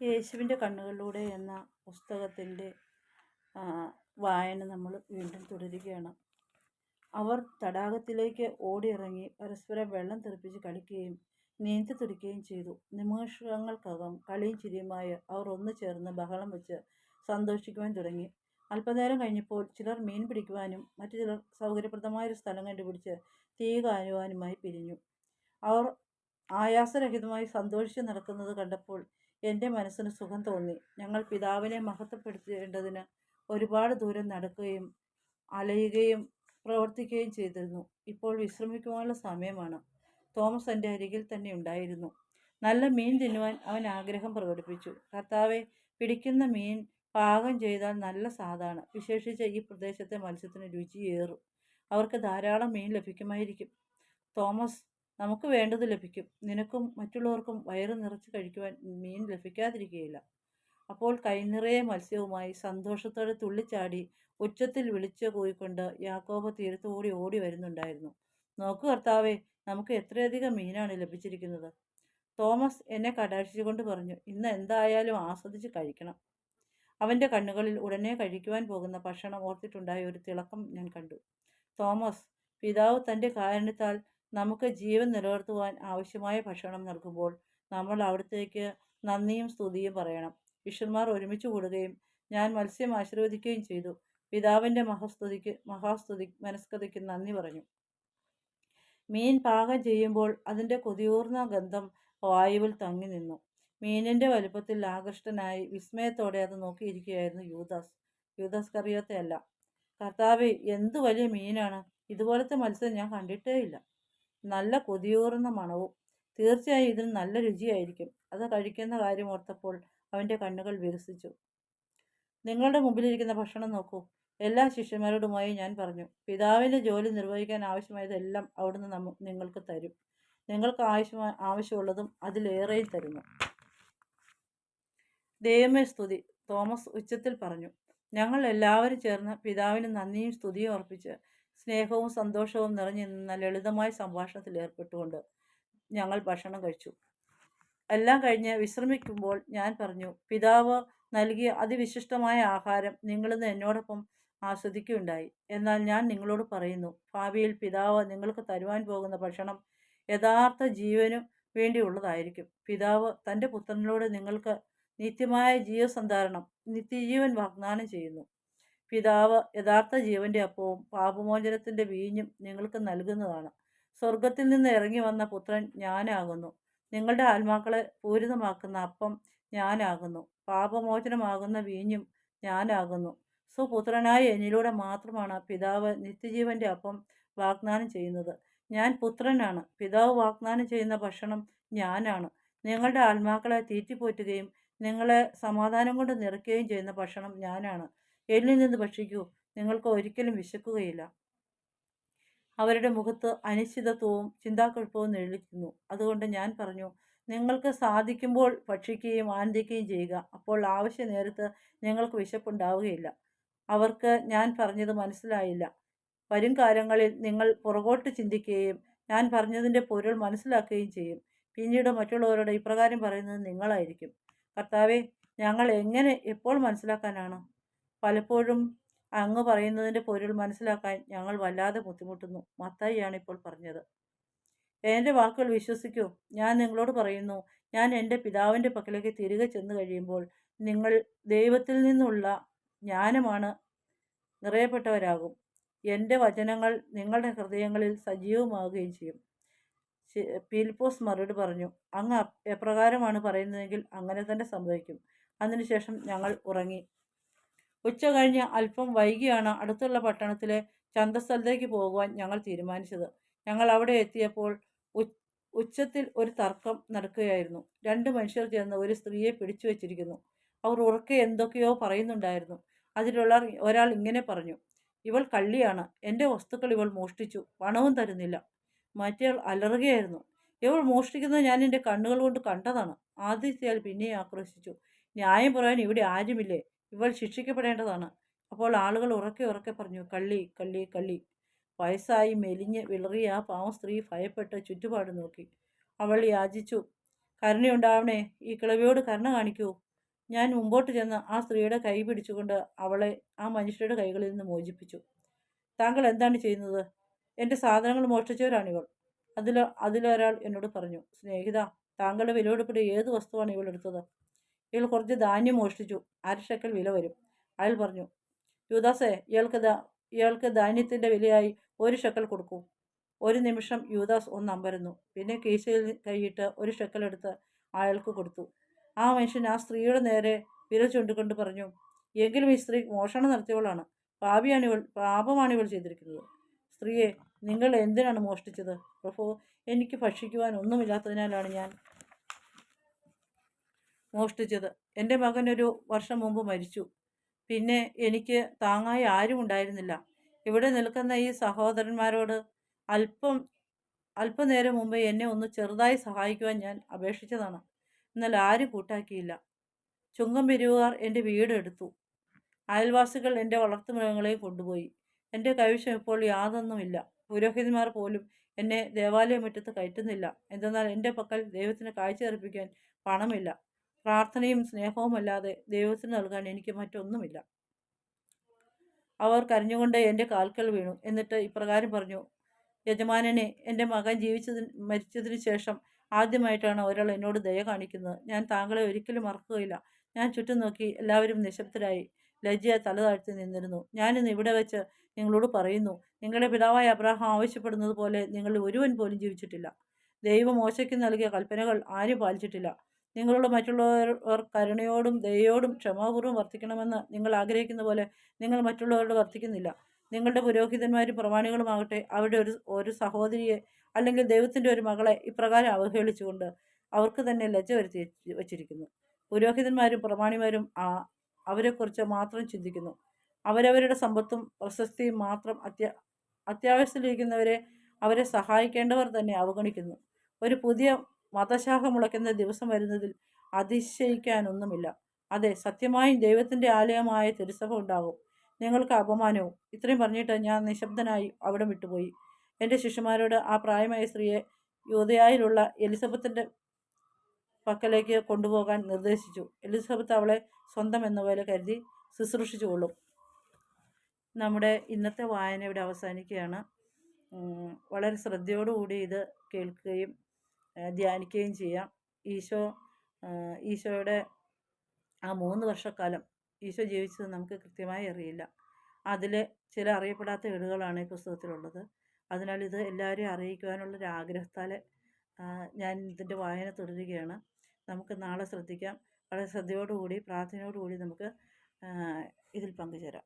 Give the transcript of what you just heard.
യേശുവിൻ്റെ കണ്ണുകളിലൂടെ എന്ന പുസ്തകത്തിൻ്റെ വായന നമ്മൾ വീണ്ടും തുടരുകയാണ്. അവർ തടാകത്തിലേക്ക് ഓടിയിറങ്ങി പരസ്പരം വെള്ളം തെറിപ്പിച്ച് കളിക്കുകയും നീന്തി തുടിക്കുകയും ചെയ്തു. നിമിഷങ്ങൾക്കകം കളിയും ചിരിയുമായി അവർ ഒന്നു ചേർന്ന് ബഹളം വെച്ച് സന്തോഷിക്കുവാൻ തുടങ്ങി. അല്പനേരം കഴിഞ്ഞപ്പോൾ ചിലർ മീൻ പിടിക്കുവാനും മറ്റു ചിലർ സൗകര്യപ്രദമായൊരു സ്ഥലം കണ്ടുപിടിച്ച് തീ കായുവാനുമായി പിരിഞ്ഞു. അവർ ആയാസരഹിതമായി സന്തോഷിച്ച് നടക്കുന്നത് കണ്ടപ്പോൾ എൻ്റെ മനസ്സിന് സുഖം തോന്നി. ഞങ്ങൾ പിതാവിനെ മഹത്വപ്പെടുത്തേണ്ടതിന് ഒരുപാട് ദൂരം നടക്കുകയും അലയുകയും പ്രവർത്തിക്കുകയും ചെയ്തിരുന്നു. ഇപ്പോൾ വിശ്രമിക്കുവാനുള്ള സമയമാണ്. തോമസ് എൻ്റെ അരികിൽ തന്നെ ഉണ്ടായിരുന്നു. നല്ല മീൻ തിന്നുവാൻ അവൻ ആഗ്രഹം പ്രകടിപ്പിച്ചു. കർത്താവെ, പിടിക്കുന്ന മീൻ പാകം ചെയ്താൽ നല്ല സ്വാദാണ്. വിശേഷിച്ച് ഈ പ്രദേശത്തെ മത്സ്യത്തിന് രുചിയേറും. അവർക്ക് ധാരാളം മീൻ ലഭിക്കുമായിരിക്കും. തോമസ്, നമുക്ക് വേണ്ടത് ലഭിക്കും. നിനക്കും മറ്റുള്ളവർക്കും വയറ് നിറച്ച് കഴിക്കുവാൻ മീൻ ലഭിക്കാതിരിക്കുകയില്ല. അപ്പോൾ കൈനിറയെ മത്സ്യവുമായി സന്തോഷത്തോടെ തുള്ളിച്ചാടി ഉച്ചത്തിൽ വിളിച്ചു പോയിക്കൊണ്ട് യാക്കോബ് തീരത്തോടി ഓടി വരുന്നുണ്ടായിരുന്നു. നോക്കൂ കർത്താവേ, നമുക്ക് എത്രയധികം മീനാണ് ലഭിച്ചിരിക്കുന്നത്. തോമസ് എന്നെ കടാക്ഷിച്ചുകൊണ്ട് പറഞ്ഞു. ഇന്ന് എന്തായാലും ആസ്വദിച്ച് കഴിക്കണം. അവൻ്റെ കണ്ണുകളിൽ ഉടനെ കഴിക്കുവാൻ പോകുന്ന ഭക്ഷണം ഓർത്തിട്ടുണ്ടായ ഒരു തിളക്കം ഞാൻ കണ്ടു. തോമസ്, പിതാവ് തൻ്റെ കാരുണ്യത്താൽ നമുക്ക് ജീവൻ നിലനിർത്തുവാൻ ആവശ്യമായ ഭക്ഷണം നൽകുമ്പോൾ നമ്മൾ അവിടത്തേക്ക് നന്ദിയും സ്തുതിയും പറയണം. ശിഷ്യന്മാർ ഒരുമിച്ച് കൂടുകയും ഞാൻ മത്സ്യം ആശീർവദിക്കുകയും ചെയ്തു. പിതാവിൻ്റെ മനസ്കതയ്ക്ക് നന്ദി പറഞ്ഞു. മീൻ പാകം ചെയ്യുമ്പോൾ അതിൻ്റെ കൊതിയൂർന്ന ഗന്ധം വായുവിൽ തങ്ങി നിന്നു. മീനിൻ്റെ വലുപ്പത്തിൽ ആകൃഷ്ടനായി വിസ്മയത്തോടെ അത് നോക്കിയിരിക്കുകയായിരുന്നു യൂദാസ് കറിയോത്തയല്ല. കർത്താവേ, എന്തു വലിയ മീനാണ്! ഇതുപോലത്തെ മത്സ്യം ഞാൻ കണ്ടിട്ടേയില്ല. നല്ല കൊതിയൂറുന്ന മണവും. തീർച്ചയായും ഇതിന് നല്ല രുചിയായിരിക്കും. അത് കഴിക്കുന്ന കാര്യം ഓർത്തപ്പോൾ അവൻ്റെ കണ്ണുകൾ വികസിച്ചു. നിങ്ങളുടെ മുമ്പിലിരിക്കുന്ന ഭക്ഷണം നോക്കൂ. എല്ലാ ശിഷ്യന്മാരോടുമായി ഞാൻ പറഞ്ഞു. പിതാവിൻ്റെ ജോലി നിർവഹിക്കാൻ ആവശ്യമായതെല്ലാം അവിടുന്ന് നിങ്ങൾക്ക് തരും. നിങ്ങൾക്ക് ആവശ്യമുള്ളതും അതിലേറെയും തരുന്നു. ദൈവമേ സ്തുതി, തോമസ് ഉച്ചത്തിൽ പറഞ്ഞു. ഞങ്ങൾ എല്ലാവരും ചേർന്ന് പിതാവിന് നന്ദിയും സ്തുതിയും അർപ്പിച്ച് സ്നേഹവും സന്തോഷവും നിറഞ്ഞു നിന്ന ലളിതമായ സംഭാഷണത്തിൽ ഏർപ്പെട്ടുകൊണ്ട് ഞങ്ങൾ ഭക്ഷണം കഴിച്ചു. എല്ലാം കഴിഞ്ഞ് വിശ്രമിക്കുമ്പോൾ ഞാൻ പറഞ്ഞു, പിതാവ് നൽകിയ അതിവിശിഷ്ടമായ ആഹാരം നിങ്ങളിന്ന് എന്നോടൊപ്പം ആസ്വദിക്കുകയുണ്ടായി. എന്നാൽ ഞാൻ നിങ്ങളോട് പറയുന്നു, ഭാവിയിൽ പിതാവ് നിങ്ങൾക്ക് തരുവാൻ പോകുന്ന ഭക്ഷണം യഥാർത്ഥ ജീവനു വേണ്ടിയുള്ളതായിരിക്കും. പിതാവ് തൻ്റെ പുത്രനിലൂടെ നിങ്ങൾക്ക് നിത്യമായ നിത്യജീവൻ വാഗ്ദാനം ചെയ്യുന്നു. പിതാവ് യഥാർത്ഥ ജീവൻ്റെ അപ്പവും പാപമോചനത്തിൻ്റെ വീഞ്ഞും നിങ്ങൾക്ക് നൽകുന്നതാണ്. സ്വർഗത്തിൽ നിന്ന് ഇറങ്ങി വന്ന പുത്രൻ ഞാനാകുന്നു. നിങ്ങളുടെ ആത്മാക്കളെ പൂരിതമാക്കുന്ന അപ്പം ഞാനാകുന്നു. പാപമോചനമാകുന്ന വീഞ്ഞും ഞാനാകുന്നു. സ്വപുത്രനായ എന്നിലൂടെ മാത്രമാണ് പിതാവ് നിത്യജീവൻ്റെ അപ്പം വാഗ്ദാനം ചെയ്യുന്നത്. ഞാൻ പുത്രനാണ്. പിതാവ് വാഗ്ദാനം ചെയ്യുന്ന ഭക്ഷണം ഞാനാണ്. നിങ്ങളുടെ ആത്മാക്കളെ തീറ്റിപ്പോറ്റുകയും നിങ്ങളെ സമാധാനം കൊണ്ട് നിറയ്ക്കുകയും ചെയ്യുന്ന ഭക്ഷണം ഞാനാണ്. എന്നിൽ നിന്ന് ഭക്ഷിക്കൂ, നിങ്ങൾക്ക് ഒരിക്കലും വിശക്കുകയില്ല. അവരുടെ മുഖത്ത് അനിശ്ചിതത്വവും ചിന്താക്കുഴപ്പവും നിഴലിക്കുന്നു. അതുകൊണ്ട് ഞാൻ പറഞ്ഞു, നിങ്ങൾക്ക് സാധിക്കുമ്പോൾ ഭക്ഷിക്കുകയും ആനന്ദിക്കുകയും ചെയ്യുക. അപ്പോൾ ആവശ്യ നേരത്ത് നിങ്ങൾക്ക് വിശപ്പുണ്ടാവുകയില്ല. അവർക്ക് ഞാൻ പറഞ്ഞത് മനസ്സിലായില്ല. വരും കാലങ്ങളിൽ നിങ്ങൾ പുറകോട്ട് ചിന്തിക്കുകയും ഞാൻ പറഞ്ഞതിൻ്റെ പൊരുൾ മനസ്സിലാക്കുകയും ചെയ്യും. പിന്നീട് മറ്റുള്ളവരോട് ഇപ്രകാരം പറയുന്നത് നിങ്ങളായിരിക്കും. കർത്താവെ, ഞങ്ങൾ എങ്ങനെ എപ്പോൾ മനസ്സിലാക്കാനാണ്? പലപ്പോഴും അങ്ങ് പറയുന്നതിൻ്റെ പൊരുൾ മനസ്സിലാക്കാൻ ഞങ്ങൾ വല്ലാതെ ബുദ്ധിമുട്ടുന്നു. മത്തായിയാണ് ഇപ്പോൾ പറഞ്ഞത്. എൻ്റെ വാക്കുകൾ വിശ്വസിക്കൂ. ഞാൻ നിങ്ങളോട് പറയുന്നു, ഞാൻ എൻ്റെ പിതാവിൻ്റെ പക്കലേക്ക് തിരികെ ചെന്ന് കഴിയുമ്പോൾ നിങ്ങൾ ദൈവത്തിൽ നിന്നുള്ള ജ്ഞാനമാണ് നിറയപ്പെട്ടവരാകും. എൻ്റെ വചനങ്ങൾ നിങ്ങളുടെ ഹൃദയങ്ങളിൽ സജീവമാവുകയും ചെയ്യും. ഫിലിപ്പോസ് മറുപടി പറഞ്ഞു, അങ്ങ് എപ്രകാരമാണ് പറയുന്നതെങ്കിൽ അങ്ങനെ തന്നെ സംഭവിക്കും. അതിനുശേഷം ഞങ്ങൾ ഉറങ്ങി. ഉച്ച കഴിഞ്ഞ് അല്പം വൈകിയാണ് അടുത്തുള്ള പട്ടണത്തിലെ ചന്തസ്ഥലത്തേക്ക് പോകുവാൻ ഞങ്ങൾ തീരുമാനിച്ചത്. ഞങ്ങൾ അവിടെ എത്തിയപ്പോൾ ഉച്ചത്തിൽ ഒരു തർക്കം നടക്കുകയായിരുന്നു. 2 മനുഷ്യർ ചേർന്ന് ഒരു സ്ത്രീയെ പിടിച്ചു വച്ചിരിക്കുന്നു. അവർ ഉറക്കെ എന്തൊക്കെയോ പറയുന്നുണ്ടായിരുന്നു. അതിലുള്ള ഒരാൾ ഇങ്ങനെ പറഞ്ഞു, ഇവൾ കള്ളിയാണ്. എൻ്റെ വസ്തുക്കൾ ഇവൾ മോഷ്ടിച്ചു, പണവും തരുന്നില്ല. മറ്റേയാൾ അലറുകയായിരുന്നു, ഇവൾ മോഷ്ടിക്കുന്നത് ഞാൻ എൻ്റെ കണ്ണുകൾ കൊണ്ട് കണ്ടതാണ്. ആദ്യത്തെയാൾ പിന്നെയും ആക്രോശിച്ചു, ന്യായം പറയാൻ ഇവിടെ ആരുമില്ലേ? ഇവൾ ശിക്ഷിക്കപ്പെടേണ്ടതാണ്. അപ്പോൾ ആളുകൾ ഉറക്കെ ഉറക്കെ പറഞ്ഞു, കള്ളി, കള്ളി, കള്ളി. വയസ്സായി മെലിഞ്ഞ് വിളറിയ ആ പാവം സ്ത്രീ ഭയപ്പെട്ട് ചുറ്റുപാട് നോക്കി. അവൾ യാചിച്ചു, കരുണയുണ്ടാവണേ, ഈ കിളവിയോട് കരുണ കാണിക്കൂ. ഞാൻ മുമ്പോട്ട് ചെന്ന് ആ സ്ത്രീയുടെ കൈ പിടിച്ചുകൊണ്ട് അവളെ ആ മനുഷ്യരുടെ കൈകളിൽ നിന്ന് മോചിപ്പിച്ചു. താങ്കൾ എന്താണ് ചെയ്യുന്നത്? എൻ്റെ സാധനങ്ങൾ മോഷ്ടിച്ചവരാണിവൾ. അതിലൊരാൾ എന്നോട് പറഞ്ഞു. സ്നേഹിത, താങ്കളുടെ വിലപിടിപ്പുള്ള ഏത് വസ്തുവാണ് ഇവൾ എടുത്തത്? ഇവൾ കുറച്ച് ധാന്യം മോഷ്ടിച്ചു. 1/2 ഷെക്കൽ വില വരും. അയാൾ പറഞ്ഞു. യൂദാസേ, ഇയാൾക്ക് ധാന്യത്തിൻ്റെ വിലയായി 1 ഷെക്കൽ കൊടുക്കൂ. ഒരു നിമിഷം യൂദാസ് ഒന്ന് അമ്പരന്നു. പിന്നെ കീശയിൽ കൈയിട്ട് 1 ഷെക്കൽ എടുത്ത് അയാൾക്ക് കൊടുത്തു. ആ മനുഷ്യൻ ആ സ്ത്രീയുടെ നേരെ വിരൽ ചൂണ്ടിക്കൊണ്ട് പറഞ്ഞു, എങ്കിലും ഈ സ്ത്രീ മോഷണം നടത്തിയവളാണ്. പാപമാണിവൾ ചെയ്തിരിക്കുന്നത്. സ്ത്രീയെ, നിങ്ങൾ എന്തിനാണ് മോഷ്ടിച്ചത്? പ്രഭു, എനിക്ക് ഭക്ഷിക്കുവാൻ ഒന്നുമില്ലാത്തതിനാലാണ് ഞാൻ മോഷ്ടിച്ചത്. എൻ്റെ മകൻ 1 വർഷം മുമ്പ് മരിച്ചു. പിന്നെ എനിക്ക് താങ്ങായി ആരും ഉണ്ടായിരുന്നില്ല. ഇവിടെ നിൽക്കുന്ന ഈ സഹോദരന്മാരോട് അല്പനേരം മുമ്പ് എന്നെ ഒന്ന് ചെറുതായി സഹായിക്കുവാൻ ഞാൻ അപേക്ഷിച്ചതാണ്. എന്നാൽ ആരും കൂട്ടാക്കിയില്ല. ചുങ്കം പിരിവുകാർ എൻ്റെ വീട് എടുത്തു. അയൽവാസികൾ എൻ്റെ വളർത്തുമൃഗങ്ങളെയും കൊണ്ടുപോയി. എൻ്റെ കൈവശം ഇപ്പോൾ യാതൊന്നുമില്ല. പുരോഹിതന്മാർ പോലും എന്നെ ദേവാലയമുറ്റത്ത് കയറ്റുന്നില്ല. എന്തെന്നാൽ എൻ്റെ പക്കൽ ദൈവത്തിന് കാഴ്ച അർപ്പിക്കാൻ പണമില്ല. പ്രാർത്ഥനയും സ്നേഹവുമല്ലാതെ ദൈവത്തിന് നൽകാൻ എനിക്ക് മറ്റൊന്നുമില്ല. അവർ കരഞ്ഞുകൊണ്ട് എൻ്റെ കാൽക്കൽ വീണു. എന്നിട്ട് ഇപ്രകാരം പറഞ്ഞു, യജമാനനെ, എൻ്റെ മകൻ മരിച്ചതിന് ശേഷം ആദ്യമായിട്ടാണ് ഒരാൾ എന്നോട് ദയ കാണിക്കുന്നത്. ഞാൻ താങ്കളെ ഒരിക്കലും മറക്കുകയില്ല. ഞാൻ ചുറ്റും നോക്കി. എല്ലാവരും നിശബ്ദരായി ലജ്ജയെ തല താഴ്ത്തി നിന്നിരുന്നു. ഞാനിന്ന് ഇവിടെ വെച്ച് നിങ്ങളോട് പറയുന്നു, നിങ്ങളുടെ പിതാവായ അബ്രാഹാം ആവശ്യപ്പെടുന്നത് പോലെ നിങ്ങളിൽ ഒരുവൻ പോലും ജീവിച്ചിട്ടില്ല. ദൈവം മോശയ്ക്ക് നൽകിയ കൽപ്പനകൾ ആരും പാലിച്ചിട്ടില്ല. നിങ്ങളോട് മറ്റുള്ളവർ കരുണയോടും ദയയോടും ക്ഷമാപൂർവ്വം വർത്തിക്കണമെന്ന് നിങ്ങൾ ആഗ്രഹിക്കുന്ന പോലെ നിങ്ങൾ മറ്റുള്ളവരോട് വർത്തിക്കുന്നില്ല. നിങ്ങളുടെ പുരോഹിതന്മാരും പ്രമാണികളുമാകട്ടെ അവരുടെ ഒരു സഹോദരിയെ അല്ലെങ്കിൽ ദൈവത്തിൻ്റെ ഒരു മകളെ ഇപ്രകാരം അവഹേളിച്ചുകൊണ്ട് അവർക്ക് തന്നെ ലജ്ജ വരുത്തി വച്ചിരിക്കുന്നു. പുരോഹിതന്മാരും പ്രമാണിമാരും അവരെക്കുറിച്ച് മാത്രം ചിന്തിക്കുന്നു. അവരവരുടെ സമ്പത്തും പ്രശസ്തിയും മാത്രം അത്യാവശ്യത്തിലിരിക്കുന്നവരെ, അവരെ സഹായിക്കേണ്ടവർ തന്നെ അവഗണിക്കുന്നു. ഒരു പുതിയ മതശാഖ മുളയ്ക്കുന്ന ദിവസം വരുന്നതിൽ അതിശയിക്കാനൊന്നുമില്ല. അതെ, സത്യമായും ദൈവത്തിൻ്റെ ആലയമായ തിരുസഭ ഉണ്ടാകും. നിങ്ങൾക്ക് അപമാനവും. ഇത്രയും പറഞ്ഞിട്ട് ഞാൻ നിശബ്ദനായി അവിടെ വിട്ടുപോയി. എൻ്റെ ശിഷ്യന്മാരോട് ആ പ്രായമായ സ്ത്രീയെ യൂദയായിലുള്ള എലിസബത്തിൻ്റെ പക്കലേക്ക് കൊണ്ടുപോകാൻ നിർദ്ദേശിച്ചു. എലിസബത്ത് അവളെ സ്വന്തം എന്ന പോലെ കരുതി ശുശ്രൂഷിച്ചുകൊള്ളും. നമ്മുടെ ഇന്നത്തെ വായന ഇവിടെ അവസാനിക്കുകയാണ്. വളരെ ശ്രദ്ധയോടുകൂടി ഇത് കേൾക്കുകയും ധ്യാനിക്കുകയും ചെയ്യാം. ഈശോയുടെ ആ 3 വർഷക്കാലം ഈശോ ജീവിച്ചത് നമുക്ക് കൃത്യമായി അറിയില്ല. അതിൽ ചില അറിയപ്പെടാത്ത ഏടുകളാണ് ഈ പുസ്തകത്തിലുള്ളത്. അതിനാൽ ഇത് എല്ലാവരെയും അറിയിക്കുവാനുള്ളൊരാഗ്രഹത്താൽ ഞാൻ ഇതിൻ്റെ വായന തുടരുകയാണ്. നമുക്ക് നാളെ ശ്രദ്ധിക്കാം. വളരെ ശ്രദ്ധയോടുകൂടി പ്രാർത്ഥനയോടുകൂടി നമുക്ക് ഇതിൽ പങ്കുചേരാം.